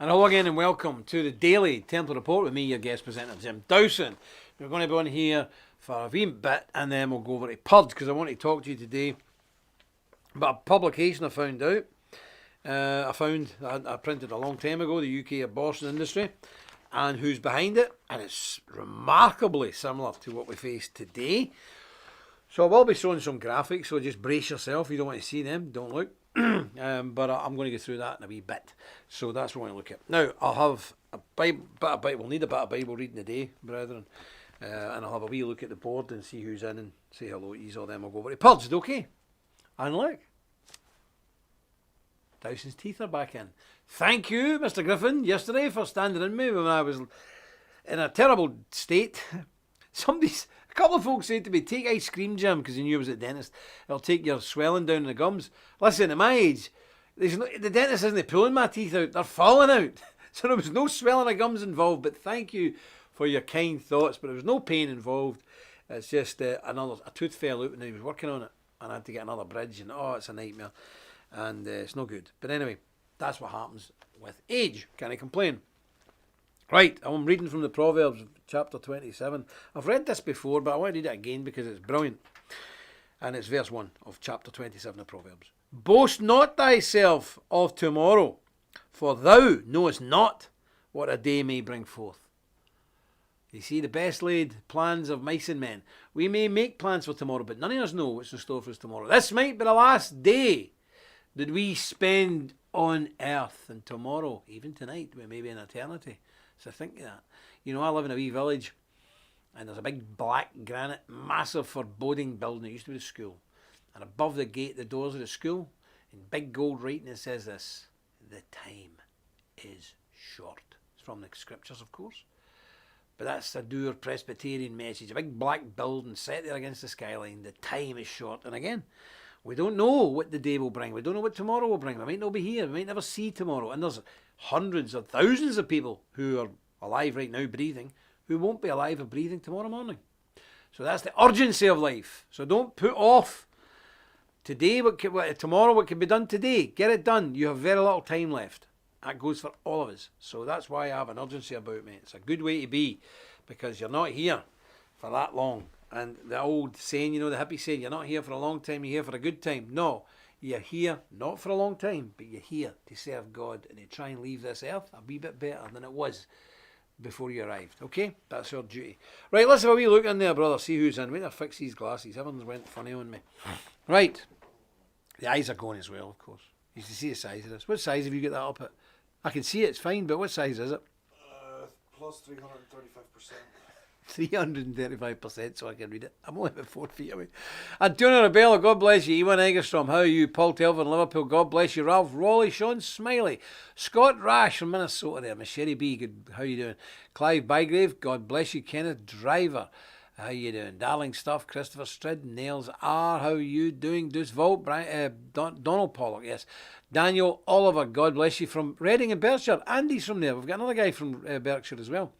And hello again and welcome to the Daily Templar Report with me, your guest presenter, Jim Dowson. We're going to be on here for a wee bit and then we'll go over to Purge because I want to talk to you today about a publication I found out. I printed a long time ago, the UK abortion industry, and who's behind it, and it's remarkably similar to what we face today. So I will be showing some graphics, so just brace yourself. If you don't want to see them, don't look. But I'm going to go through that in a wee bit. So that's what we're going to look at. Now, I'll have a Bible, we'll need a bit of Bible reading today, brethren. And I'll have a wee look at the board and see who's in and say hello to you, or then we'll go over to Purged, okay? And look, Dowson's teeth are back in. Thank you, Mr. Griffin, yesterday for standing in me when I was in a terrible state. A couple of folks said to me, take ice cream, Jim, because he knew I was at the dentist. It'll take your swelling down in the gums. Listen, at my age, the dentist isn't pulling my teeth out, they're falling out. So there was no swelling of gums involved, but thank you for your kind thoughts. But there was no pain involved. It's just a tooth fell out when he was working on it, and I had to get another bridge, and it's a nightmare. And it's no good. But anyway, that's what happens with age. Can't I complain? Right, I'm reading from the Proverbs, chapter 27. I've read this before, but I want to read it again because it's brilliant. And it's verse 1 of chapter 27 of Proverbs. Boast not thyself of tomorrow, for thou knowest not what a day may bring forth. You see, the best laid plans of mice and men. We may make plans for tomorrow, but none of us know what's in store for us tomorrow. This might be the last day that we spend on earth, and tomorrow, even tonight, we may be in eternity. So think of that. You know, I live in a wee village, and there's a big black granite, massive foreboding building. It used to be the school. And above the gate, the doors of the school, in big gold writing, it says this: the time is short. It's from the scriptures, of course. But that's the Doer Presbyterian message. A big black building set there against the skyline. The time is short. And again, we don't know what the day will bring. We don't know what tomorrow will bring. We might not be here. We might never see tomorrow. And there's hundreds or thousands of people who are alive right now breathing who won't be alive or breathing tomorrow morning. So that's the urgency of life. So don't put off today tomorrow what can be done today. Get it done. You have very little time left. That goes for all of us. So that's why I have an urgency about me. It's a good way to be, because you're not here for that long. And the old saying, you know, the hippie saying, you're not here for a long time, you're here for a good time. No, you're here not for a long time, but you're here to serve God and to try and leave this earth a wee bit better than it was before you arrived. Okay? That's your duty. Right, let's have a wee look in there, brother. See who's in. Wait till I fix these glasses. Everyone's went funny on me. Right. The eyes are going as well, of course. You can see the size of this. What size have you got that up at? I can see it, it's fine, but what size is it? Plus 335%. 335%, so I can read it. I'm only about 4 feet away. Antonio Rebello, God bless you. Ewan Eggerstrom, how are you? Paul Telvin, Liverpool, God bless you. Ralph Rowley, Sean Smiley, Scott Rash from Minnesota there. Miss Sherry B, good. How you doing? Clive Bygrave, God bless you. Kenneth Driver, how you doing? Darling Stuff, Christopher Strid, Nails R, how you doing? Deuce Vault, Donald Pollock, yes. Daniel Oliver, God bless you, from Reading and Berkshire. Andy's from there. We've got another guy from Berkshire as well.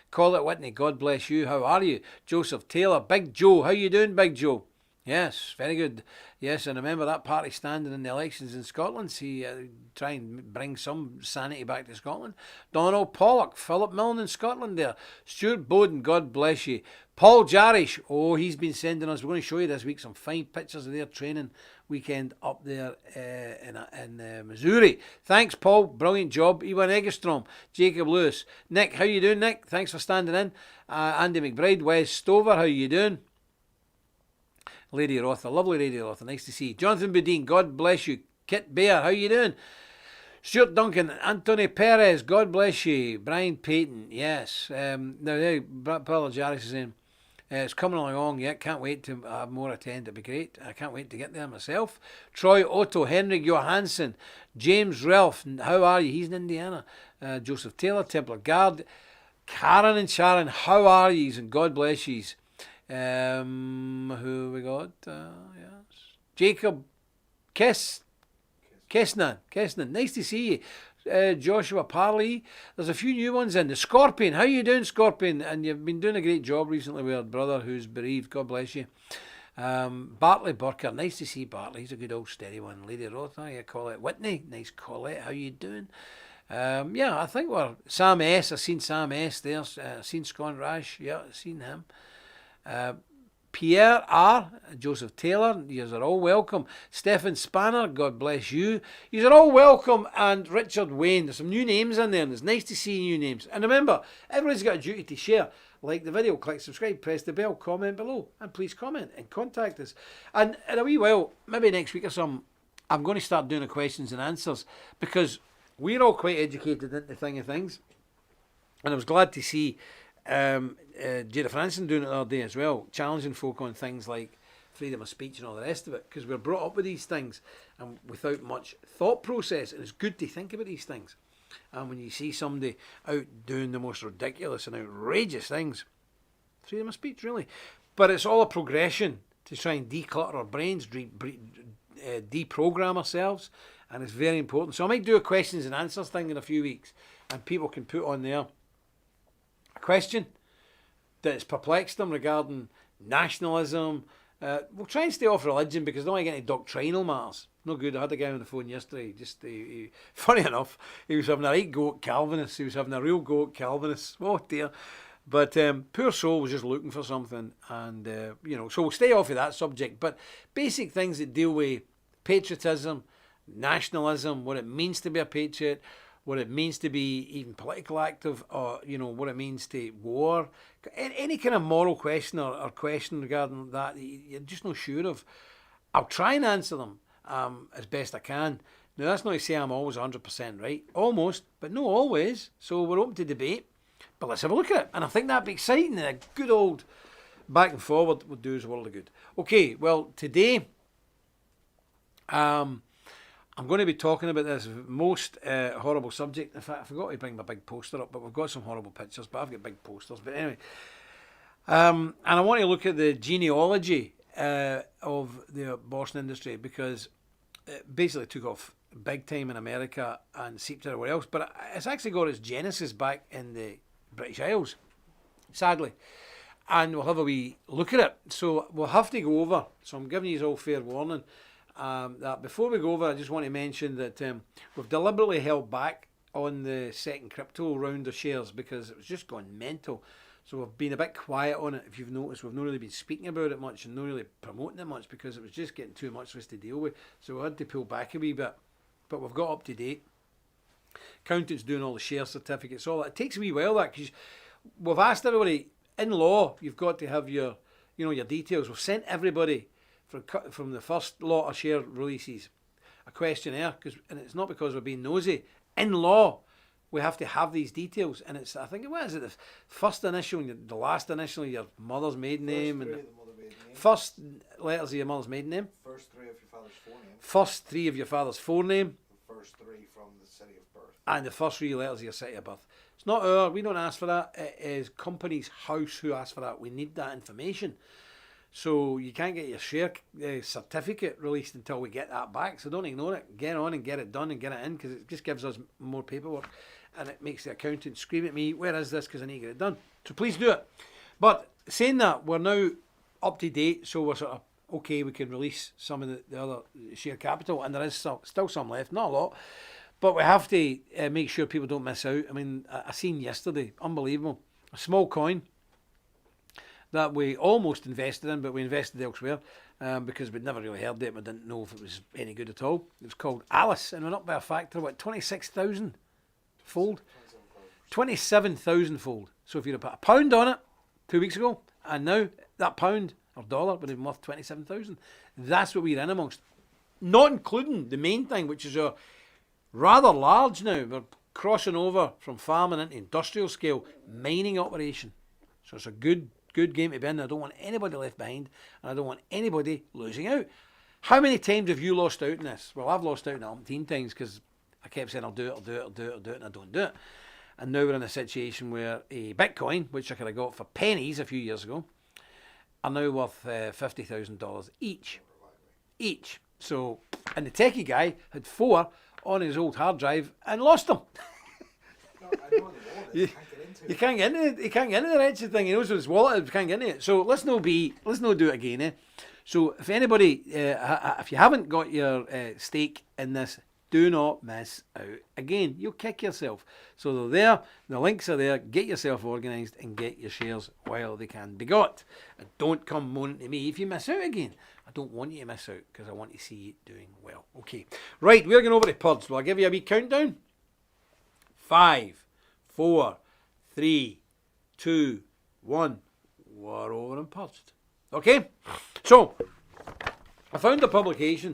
Call it Whitney, God bless you. How are you? Joseph Taylor, Big Joe. How you doing, Big Joe? Yes, very good. Yes, and remember that party standing in the elections in Scotland. See, try and bring some sanity back to Scotland. Donald Pollock, Philip Milne in Scotland there. Stuart Bowden, God bless you. Paul Jarish, he's been sending us, we're going to show you this week some fine pictures of their training weekend up there in Missouri. Thanks, Paul. Brilliant job. Ewan Eggerstrom, Jacob Lewis. Nick, how you doing, Nick? Thanks for standing in. Andy McBride, Wes Stover, how you doing? Lady Rotha, lovely Lady Rotha, nice to see you. Jonathan Boudin, God bless you. Kit Bear, how you doing? Stuart Duncan, Anthony Perez, God bless you. Brian Payton, yes. Now, Paul Jarvis is saying, it's coming along, yeah, can't wait to have more attend, it'd be great. I can't wait to get there myself. Troy Otto, Henrik Johansson, James Ralph, how are you? He's in Indiana. Joseph Taylor, Templar Guard, Karen and Sharon, how are yous? And God bless yous. Who we got? Yes. Jacob Kessnan, nice to see you. Joshua Parley, there's a few new ones in. The Scorpion, how you doing, Scorpion? And you've been doing a great job recently with our brother who's bereaved, God bless you. Bartley Burker, nice to see Bartley, he's a good old steady one. Lady Rotha, you call it Whitney, nice Colette, how you doing? Yeah, I think we're Sam S. I've seen Sam S. there. Seen Scon Rash. Yeah, I've seen him. Pierre R. Joseph Taylor, yous are all welcome. Stephen Spanner, God bless you. Yous are all welcome. And Richard Wayne, there's some new names in there, and it's nice to see new names. And remember, everybody's got a duty to share. Like the video, click subscribe, press the bell, comment below, and please comment and contact us. And in a wee while, maybe next week or something, I'm going to start doing the questions and answers, because we're all quite educated into the thing of things. And I was glad to see Jada Franson doing it the other day as well, challenging folk on things like freedom of speech and all the rest of it, because we're brought up with these things and without much thought process, and it's good to think about these things. And when you see somebody out doing the most ridiculous and outrageous things, freedom of speech, really. But it's all a progression to try and declutter our brains, deprogram ourselves, and it's very important. So I might do a questions and answers thing in a few weeks, and people can put on there a question that's perplexed them regarding nationalism. We'll try and stay off religion, because I don't want to get any doctrinal matters. No good. I had a guy on the phone yesterday. Funny enough, he was having a right go at Calvinists. He was having a real go at Calvinists. Oh dear. But poor soul was just looking for something, and so we'll stay off of that subject. But basic things that deal with patriotism, nationalism, what it means to be a patriot, what it means to be even political active, or what it means to war, any kind of moral question or question regarding that you're just not sure of, I'll try and answer them as best I can. Now that's not to say I'm always 100% right, almost, but no always, so we're open to debate. But let's have a look at it, and I think that'd be exciting, and a good old back and forward would do us a world of good. Okay, well today I'm going to be talking about this most horrible subject. In fact, I forgot to bring my big poster up, but we've got some horrible pictures, but I've got big posters. But anyway, and I want to look at the genealogy of the abortion industry, because it basically took off big time in America and seeped everywhere else. But it's actually got its genesis back in the British Isles, sadly. And we'll have a wee look at it. So we'll have to go over. So I'm giving you all fair warning. That before we go over, I just want to mention that we've deliberately held back on the second crypto round of shares, because it was just gone mental. So we've been a bit quiet on it. If you've noticed, we've not really been speaking about it much and not really promoting it much, because it was just getting too much for us to deal with. So we had to pull back a wee bit. But we've got up to date. Accountants doing all the share certificates, all that. It takes a wee while, that, because we've asked everybody, in law, you've got to have your details. We've sent everybody from the first lot of share releases a questionnaire, and it's not because we're being nosy. In law, we have to have these details, and it's, I think, what is it, the first initial and the last initial, your mother's maiden name, and first letters of your mother's maiden name, first three of your father's forename, first three of your father's forename, the first three from the city of birth, and the first three letters of your city of birth. It's not we don't ask for that. It is Companies House who ask for that. We need that information. So you can't get your share certificate released until we get that back. So don't ignore it. Get on and get it done and get it in, because it just gives us more paperwork, and it makes the accountant scream at me, where is this, because I need to get it done. So please do it. But saying that, we're now up to date, so we're sort of okay, we can release some of the other share capital, and there is still some left, not a lot. But we have to make sure people don't miss out. I mean, I seen yesterday, unbelievable, a small coin that we almost invested in, but we invested elsewhere because we'd never really heard it and we didn't know if it was any good at all. It was called Alice, and went up by a factor of 26,000 fold. 27,000 fold. So if you'd have put £1 on it 2 weeks ago, and now that pound or dollar would have been worth 27,000. That's what we're in amongst. Not including the main thing, which is our rather large now. We're crossing over from farming into industrial scale mining operation. So it's a good game to be in. I don't want anybody left behind, and I don't want anybody losing out. How many times have you lost out in this? Well, I've lost out 18 times because I kept saying I'll do it, and I don't do it. And now we're in a situation where a Bitcoin, which I could have got for pennies a few years ago, are now worth $50,000 each. So, and the techie guy had 4 on his old hard drive and lost them. No, I know the wallet. You can't get into it. He can't get into the wretched thing. He knows his wallet. He can't get into it. So let's not do it again. So if anybody, if you haven't got your stake in this, Do not miss out. Again, you'll kick yourself. So they're there, the links are there. Get yourself organised and get your shares while they can be got. And don't come moaning to me if you miss out again. I don't want you to miss out because I want to see you doing well. Okay, right, we're going over to PUDs. Will I give you a wee countdown? 5, 4, 3, 2, 1. We're over and PUDs. Okay, so I found a publication